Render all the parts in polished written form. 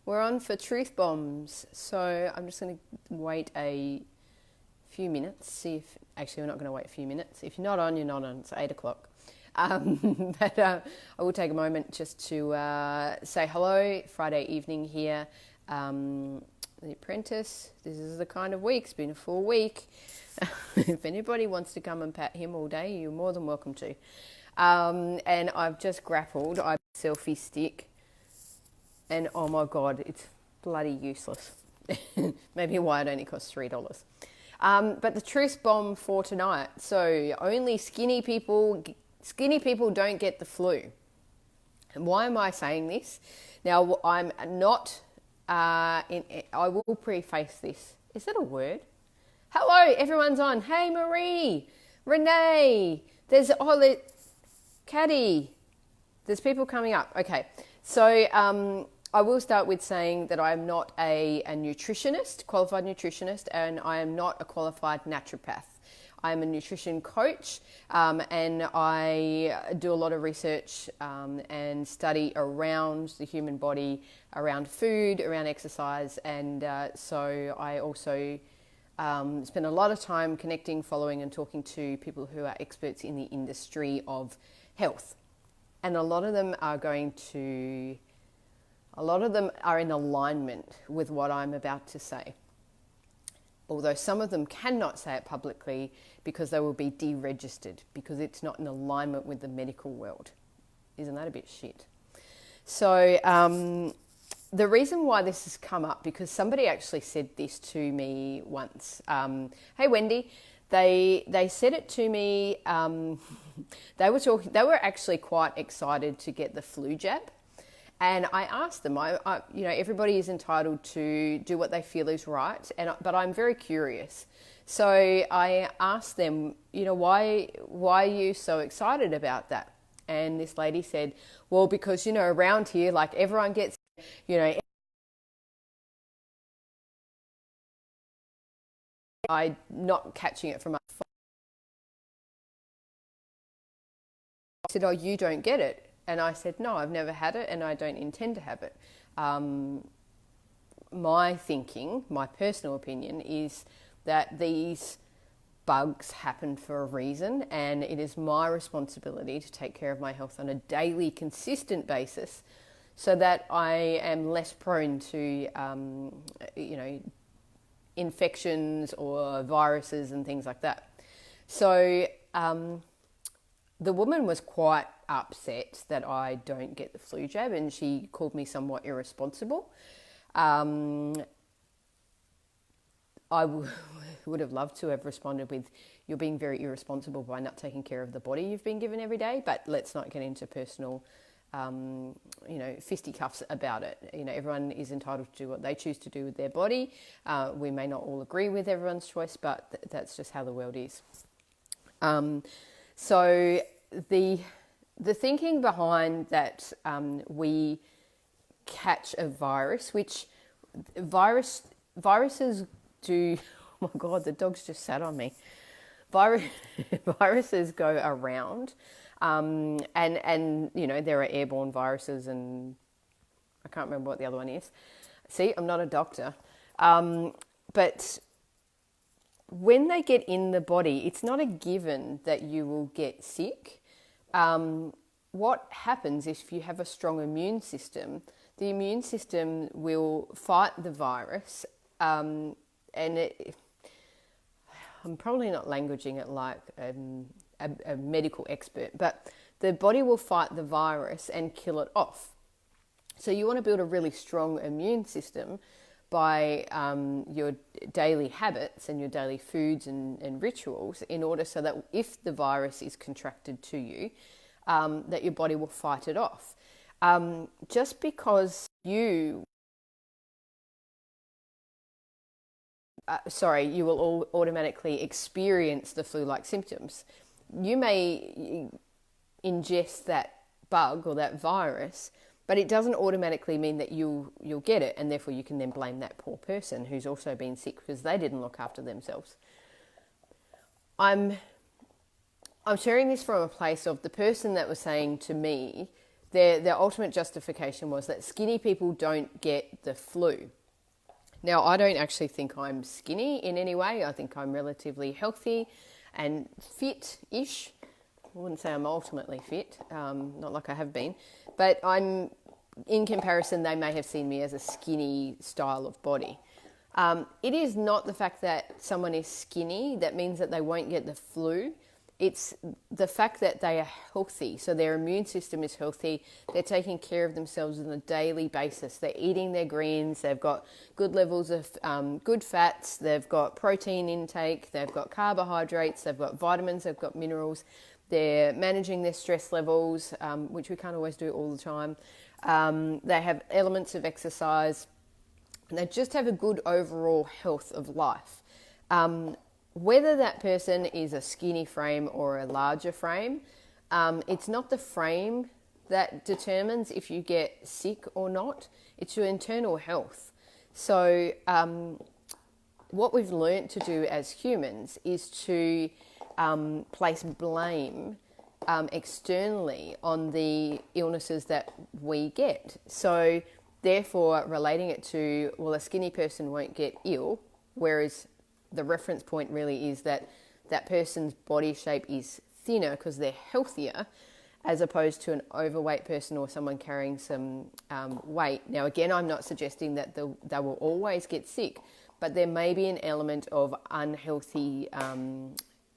We're on for truth bombs. So I'm just going to wait a few minutes. See if actually we're not going to wait a few minutes. If you're not on, you're not on. It's 8 o'clock. But I will take a moment just to say hello. Friday evening here. The Apprentice. This is the kind of week. It's been a full week. If anybody wants to come and pat him all day, you're more than welcome to. And I've just grappled. I selfie stick. And oh my God, it's bloody useless. Maybe why it only costs $3. But the truth bomb for tonight. So only skinny people don't get the flu. And why am I saying this? Now I'm not. I will preface this. Is that a word? Hello, everyone's on. Hey, Marie, Renee. There's Caddy. There's people coming up. Okay, so I will start with saying that I am not a nutritionist, qualified nutritionist, and I am not a qualified naturopath. I am a nutrition coach, and I do a lot of research and study around the human body, around food, around exercise, and so I also spend a lot of time connecting, following, and talking to people who are experts in the industry of health, and a lot of them are in alignment with what I'm about to say. Although some of them cannot say it publicly because they will be deregistered because it's not in alignment with the medical world. Isn't that a bit shit? So the reason why this has come up, because somebody actually said this to me once. Hey, Wendy. They said it to me. They were actually quite excited to get the flu jab. And I asked them, everybody is entitled to do what they feel is right, but I'm very curious. So I asked them, why are you so excited about that? And this lady said, well, because, around here, like everyone gets, I'm not catching it from my phone. I said, oh, you don't get it. And I said, no, I've never had it and I don't intend to have it. My thinking, my personal opinion is that these bugs happen for a reason, and it is my responsibility to take care of my health on a daily, consistent basis so that I am less prone to, infections or viruses and things like that. So the woman was quite upset that I don't get the flu jab, and she called me somewhat irresponsible. I would have loved to have responded with, you're being very irresponsible by not taking care of the body you've been given every day, but let's not get into personal, fisticuffs about it. Everyone is entitled to do what they choose to do with their body. We may not all agree with everyone's choice, but that's just how the world is. So the thinking behind that we catch a virus, which viruses do. Oh my God, the dog's just sat on me. Viruses go around, and there are airborne viruses, and I can't remember what the other one is. See, I'm not a doctor, but when they get in the body, it's not a given that you will get sick. What happens if you have a strong immune system? The immune system will fight the virus, and I'm probably not languaging it like a medical expert, but the body will fight the virus and kill it off. So you want to build a really strong immune system by your daily habits and your daily foods and rituals, in order so that if the virus is contracted to you, that your body will fight it off. Just because you will automatically experience the flu-like symptoms. You may ingest that bug or that virus, but it doesn't automatically mean that you'll get it, and therefore you can then blame that poor person who's also been sick because they didn't look after themselves. I'm sharing this from a place of the person that was saying to me their ultimate justification was that skinny people don't get the flu. Now, I don't actually think I'm skinny in any way. I think I'm relatively healthy and fit-ish. I wouldn't say I'm ultimately fit, not like I have been, but in comparison, they may have seen me as a skinny style of body. It is not the fact that someone is skinny that means that they won't get the flu. It's the fact that they are healthy, so their immune system is healthy. They're taking care of themselves on a daily basis. They're eating their greens. They've got good levels of good fats. They've got protein intake. They've got carbohydrates. They've got vitamins. They've got minerals. They're managing their stress levels, which we can't always do all the time. They have elements of exercise. And they just have a good overall health of life. Whether that person is a skinny frame or a larger frame, it's not the frame that determines if you get sick or not. It's your internal health. So what we've learnt to do as humans is to place blame externally on the illnesses that we get. So therefore, relating it to, well, a skinny person won't get ill, whereas the reference point really is that that person's body shape is thinner because they're healthier, as opposed to an overweight person or someone carrying some weight. Now, again, I'm not suggesting that they will always get sick, but there may be an element of unhealthy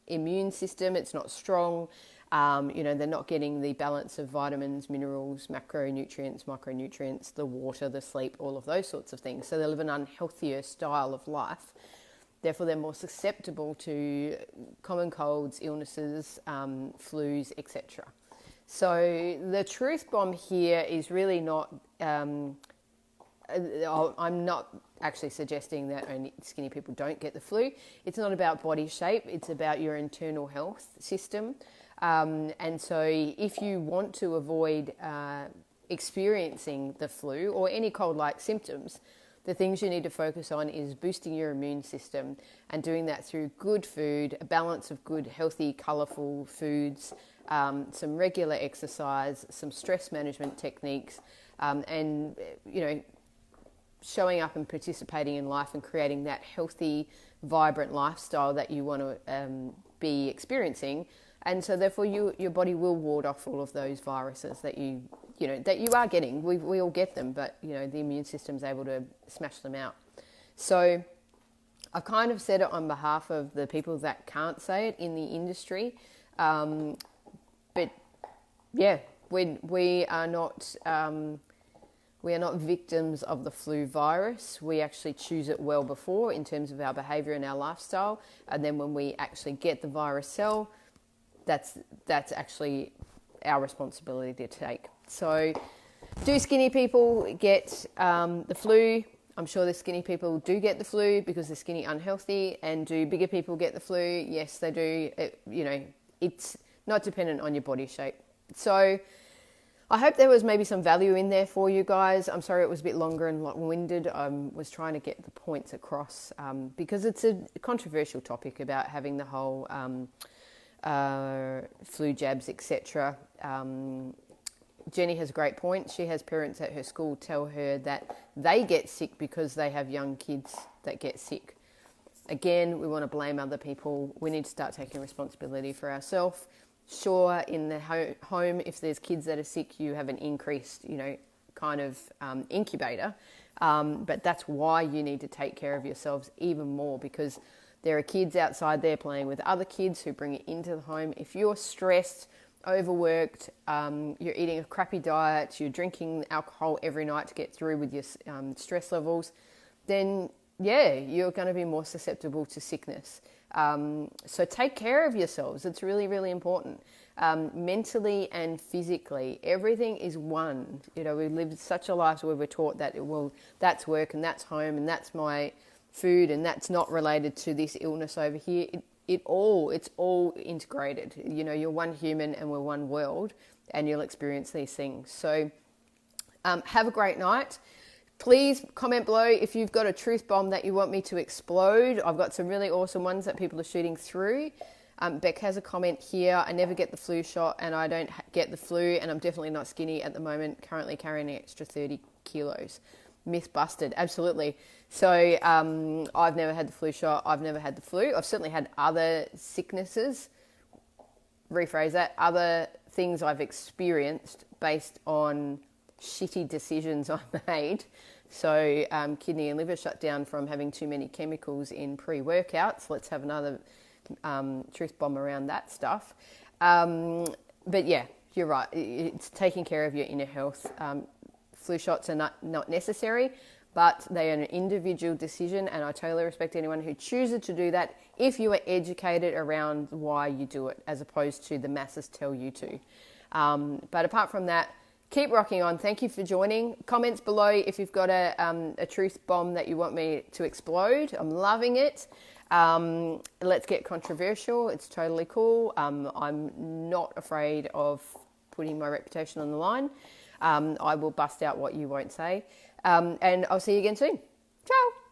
immune system. It's not strong. They're not getting the balance of vitamins, minerals, macronutrients, micronutrients, the water, the sleep, all of those sorts of things. So they live an unhealthier style of life. Therefore, they're more susceptible to common colds, illnesses, flus, etc. So the truth bomb here is really not, I'm not actually suggesting that only skinny people don't get the flu. It's not about body shape. It's about your internal health system. And so if you want to avoid experiencing the flu or any cold-like symptoms, the things you need to focus on is boosting your immune system and doing that through good food, a balance of good, healthy, colourful foods, some regular exercise, some stress management techniques, and, showing up and participating in life and creating that healthy, vibrant lifestyle that you want to be experiencing. And so therefore your body will ward off all of those viruses that you are getting. We all get them, but the immune system's able to smash them out. So I've kind of said it on behalf of the people that can't say it in the industry. But yeah, we are not victims of the flu virus. We actually choose it well before in terms of our behaviour and our lifestyle. And then when we actually get the virus cell, that's actually our responsibility to take. So do skinny people get the flu? I'm sure the skinny people do get the flu because they're skinny unhealthy. And do bigger people get the flu? Yes, they do. It's not dependent on your body shape. So I hope there was maybe some value in there for you guys. I'm sorry it was a bit longer and long-winded. I was trying to get the points across because it's a controversial topic about having the whole flu jabs, etc. Jenny has a great point. She has parents at her school tell her that they get sick because they have young kids that get sick. Again, we want to blame other people. We need to start taking responsibility for ourselves. Sure, in the home, if there's kids that are sick, you have an increased, incubator. But that's why you need to take care of yourselves even more, because there are kids outside there playing with other kids who bring it into the home. If you're stressed, overworked, you're eating a crappy diet, you're drinking alcohol every night to get through with your stress levels, then yeah, you're going to be more susceptible to sickness. So take care of yourselves. It's really, really important. Mentally and physically, everything is one. We live such a life where we're taught that, that's work and that's home and that's my food and that's not related to this illness over here. It's all integrated. You're one human and we're one world, and you'll experience these things. So have a great night. Please comment below if you've got a truth bomb that you want me to explode. I've got some really awesome ones that people are shooting through. Beck has a comment here. I never get the flu shot and I don't get the flu, and I'm definitely not skinny at the moment, currently carrying an extra 30 kilos. Myth busted, absolutely. So I've never had the flu shot. I've never had the flu. I've certainly had other sicknesses, rephrase that, other things I've experienced based on shitty decisions I made. So kidney and liver shut down from having too many chemicals in pre-workouts. Let's have another truth bomb around that stuff. But yeah, you're right. It's taking care of your inner health. Flu shots are not necessary, but they are an individual decision, and I totally respect anyone who chooses to do that if you are educated around why you do it, as opposed to the masses tell you to. But apart from that, keep rocking on. Thank you for joining. Comments below if you've got a truth bomb that you want me to explode. I'm loving it. Let's get controversial. It's totally cool. I'm not afraid of putting my reputation on the line. I will bust out what you won't say. And I'll see you again soon. Ciao.